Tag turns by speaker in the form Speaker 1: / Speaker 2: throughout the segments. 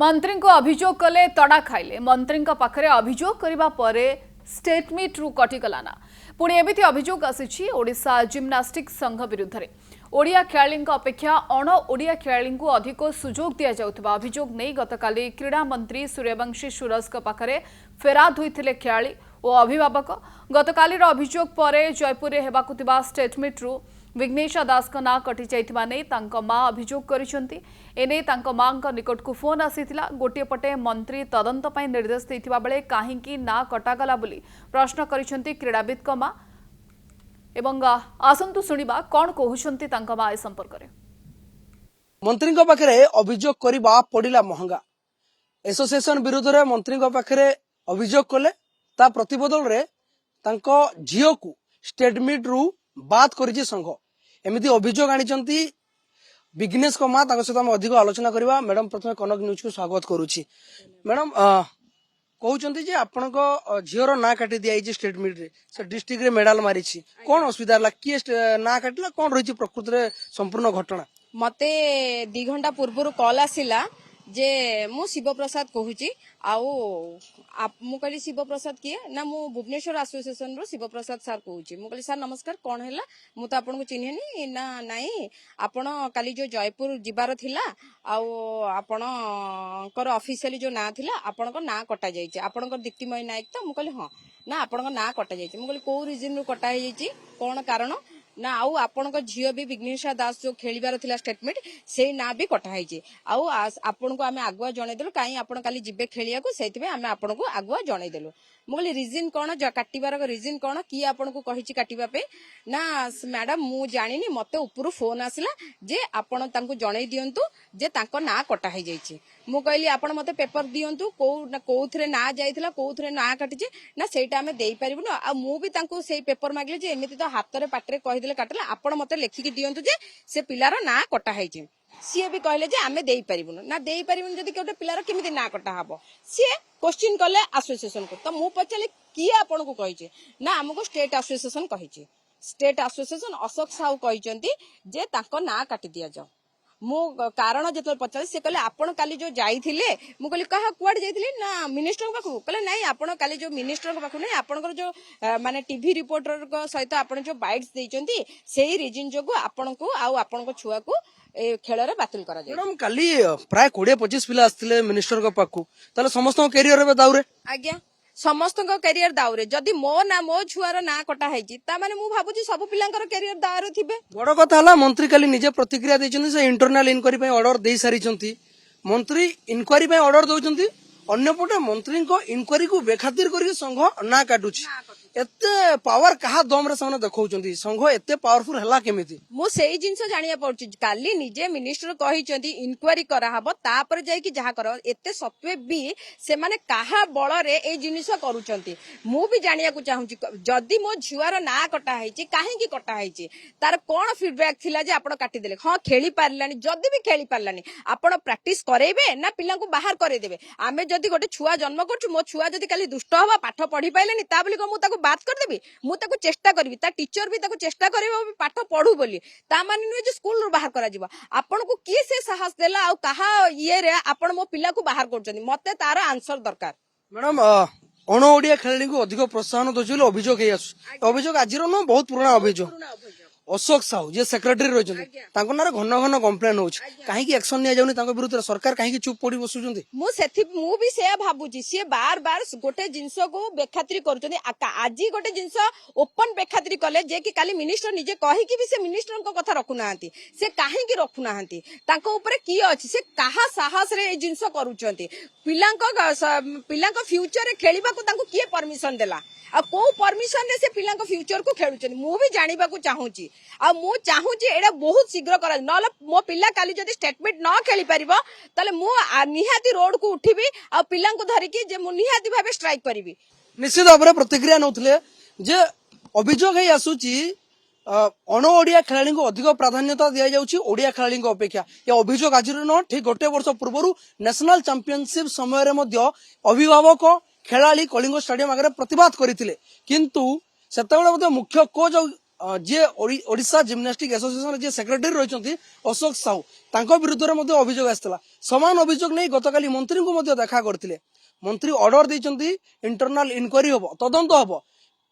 Speaker 1: मंत्री को अभियोग कले तड़ा खाइले मंत्री पाखरे अभियोग करबा परे स्टेटमेंट रु कटिगला ना पुणी एमिति अभियोग आसी ओडिशा जिम्नास्टिक संघ विरुद्ध रे ओडिया खेलाड़ी अपेक्षा अण ओडिया खेलाड़ी को अधिक सुजोग दि जाउथबा अभियोग नहीं गतकाली क्रीड़ा मंत्री सूर्यवंशी सुरज पाखरे फेराद होइथिले खेलाड़ी और अभिभावक गतकाली अभियोग पर जयपुर में हेबाकुतिबा स्टेटमेंट रु विघ्नेशा दास का ना कटि जाइथिबा नै तांको मां अभियोग करिसंती एने तांको मां का निकट को फोन आसीथिला गोटे पटे मंत्री तदंत पई निर्देश दैथिबा बेले काहेकि ना कटागला बोली प्रश्न करिसंती क्रीड़ाविद का मां एवं आसंतु सुनिबा कोन कहउसंती तांको मां ए संपर्क रे
Speaker 2: मंत्री पाखे अभियोग करबा पड़िला महंगा एसोसिएशन विरुद्ध रे मंत्री पाखे अभियोग कले ता प्रतिबदल रे तांको झियो को स्टेटमेंट रु बात करिछि संघ एमिति अभियोग आनिचंती विघ्नेश को मां तांको सहित हम अधिक आलोचना करबा। मैडम प्रथमे कनक न्यूज को स्वागत करूछि। मैडम कहउचंती जे आपनको झियोर ना काटी दियाई स्टेटमेंट रे से डिस्ट्रिक्ट रे मेडल मारिछि कोन असुविधा ला की ना काटिला कोन रहिछि प्रकृति रे संपूर्ण घटना
Speaker 3: मते 2 घंटा पूर्व कॉल आसिला जे मु शिव प्रसाद कहूची आउ मु कहली शिव प्रसाद किए ना मु भुवनेश्वर एसोसिएशन रो शिव प्रसाद सर कहूची मु कहली सर नमस्कार कोन हैला मु तो आपन को चिन्हेनी ना नाही आपण काली जो जयपुर जिबार थिला आउ आपण कर ऑफिशियली जो ना थिला आपण को ना कटा जाईचे आपण को दीप्तिमय नायक तो मु कहली हां ना आपण को ना कटा जाईचे मु कहली को रीजन रो कटा जाईची कोन कारण ना आउ आपण झील भी विघ्नेशा दास जो खेलिबार थिला स्टेटमेंट से ना भी कटा है आउ आपण को आमे आगुआ जनईदेलु कहीं आपण काली जिबे खेलिया को सेति आमे आपण को आगुआ जनईदेलु मु कहली रीजन कोन काटिबार रीजन कोन की आपण को कहिछि काटिबा पे ना मैडम मु जानिनी मते ऊपर फोन आसिला जे आपण तांको जनई दियंतु जे तांको ना कटा है जाईछि मु कहली आपण मते पेपर दियंतु कोउथरे ना जाईथिला कोउथरे ना काटिछि ना सेटा आमे देई परिबु ना आ मु भी तांको सेई पेपर मागले जे एमिति तो हाथ रे पाटरे कहिदेले काटला आपण मते लेखिकी दियंतु जे से पिलार ना कटा है सी भी कहले जे आमे देई परिबु ना देई परिबु जदी केउटे पिलार केमिति ना कटा हबो सी क्वेश्चन कले एसोसिएशन को तो मु पचले की आपण को कहिचे ना हमको स्टेट एसोसिएशन कहिचे स्टेट एसोसिएशन अशोक साहू कहिचंती जे ताको ना काटि दिया जाओ मु कारण जतल पचास से कहले आपण काली जो जाइथिले मु कहली कहा कुआड जाइथिले ना मिनिस्टर के पाखु कहले नहीं आपण काली जो मिनिस्टर के पाखु नहीं आपण जो माने टीवी रिपोर्टर को सहित आपण जो बाइट्स देइचंती सेही रीजन जोगु आपण को आउ आपण को छुआ को ए खेल रे बातिल करा जाय।
Speaker 2: मैडम काली प्राय 20-25 पिला आस्थिले मिनिस्टर के पाखु ताले समस्त कैरियर रे दाउरे
Speaker 3: आज्ञा समस्त कैरियर दाउरे जदि मो ना मो छुआर ना कटा हैछि ता माने मु भाबुची सब पिलांकर कैरियर दाउरे थिबे।
Speaker 2: बड़ कथा हला मंत्री काली निजे प्रतिक्रिया दैछन्ती से इंटरनल इंक्वायरी पे ऑर्डर देई सारिछन्ती मंत्री इंक्वायरी पे ऑर्डर दउछन्ती अन्यपटे मंत्री को इंक्वायरी को बेखातिर करके संघ ना काटुछि एते पावर कहा दम रे सामने देखौछन्ती संघ एते पावरफुल हला केमिति
Speaker 3: मु सेही जिंस जानिया पड़छि काली निजे मिनिस्टर कहिचंती इंक्वायरी करा हबो तापर जाई कि जहा कर एते सत्वे भी से माने काहा बळ रे ए जिनिस करूचंती मु भी जानिया को चाहूची जदी मो झुआर ना कटा हैछि काहे की कटा हैछि तार कोन फीडबैक थिला जे आपण काटी देले हां खेली पारलानी जदी भी खेली पारलानी आपण प्रैक्टिस करेबे ना पिला को बाहर करे देबे आमे जदी गोटे छुआ जन्म करछु मो छुआ जदी काली दुष्ट हबा पाठ पढी पाइलेनी ता बोली को मु ताको बात कर देबी मु ताको चेष्टा करबी ता टीचर भी ताको चेष्टा करबो पाठ पढू बोली ता माने नु जे स्कूल रो बाहर करा जिवो आपण को की से साहस देला आ कहा ये रे आपण मो पिला को बाहर करछनी मते तार आंसर दरकार।
Speaker 2: मैडम अण ओडिया खेलाड़ी को अधिक प्रोत्साहन दउछि अभियोग हे आसु अभियोग आजिरो न बहुत पुराना अभियोग अशोक साहू जे सेक्रेटरी रहिछन्ती तांको नारे घन घन कंप्लेन होछ काहे की एक्शन निया जाउनी तांको विरुद्ध सरकार काहे की चुप पड़ी बसुछन्ती
Speaker 3: मु भी से भाबुची सी बार बार गोटे जिंस को बेखातिरी करूछन्ती आज गोटे जिंस ओपन बेखातिरी कले जे कि काली मिनिस्टर निजे कहि कि भी से मिनिस्टर को कथा रखु नाहंती से काहे की रखु नाहंती तांको ऊपर की अछि से काहा साहस रे ए जिंस करूछन्ती पिलांको फ्यूचर रे खेलिबा को तांको किए परमिशन देला आ को परमिशन रे से पिलांको फ्यूचर को खेलुछन्ती मु भी जानिबा को चाहूची आ मु चाहूची एडा बहुत शीघ्र करा नले मो पिला काली जदी स्टेटमेंट न खेली परिबो तले मु निहाती रोड को उठिबी आ पिलांको धरिकी जे मु निहाती भाबे स्ट्राइक करिवि।
Speaker 2: निश्चित भाबरे प्रतिक्रिया नउथले जे अभियोग हे आसुची अण ओडिया खेलाड़ी को अधिक प्राधान्यता दिया जाउची ओडिया खेलाड़ी अपेक्षा ये अभियोग आज न ठीक गोटे वर्ष पूर्व नेशनल चैंपियनशिप समय रे मध्य अभिभावक खेलाड़ी कलिंग स्टेडियम आगे प्रतिवाद करते किंतु सेतेबेले मुख्य कोच जे ओडिशा जिम्नास्टिक एसोसिएशन जे सेक्रेटरी रही अशोक साहू तांको विरुद्ध में अभियोग आसाला समान अभियोग नहीं गतकाली मंत्री को देखा करते मंत्री ऑर्डर देइचंती इंटरनल इनक्वारी हम तदंत हम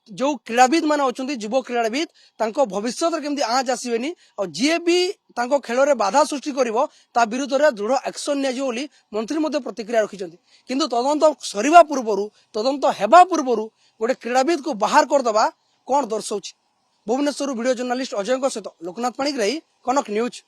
Speaker 2: जो क्रीड़ाविद मैंने अच्छा युव क्रीड़ाविद तांको भविष्य केमती आँच आसबेनी और जी भी तांको खेल में बाधा सृष्टि करिवो ता विरुद्ध में दृढ़ एक्शन निया मंत्री प्रतिक्रिया रखिंट किंतु तदंत सरिबा पूर्व तदंत हेबा पूर्व गोटे क्रीड़ाविद को बाहर करदबा कौन दर्शाऊँ भुवनेश्वर वीडियो जर्नालीस्ट अजय सहित लोकनाथ पाणिग्राही कनक न्यूज।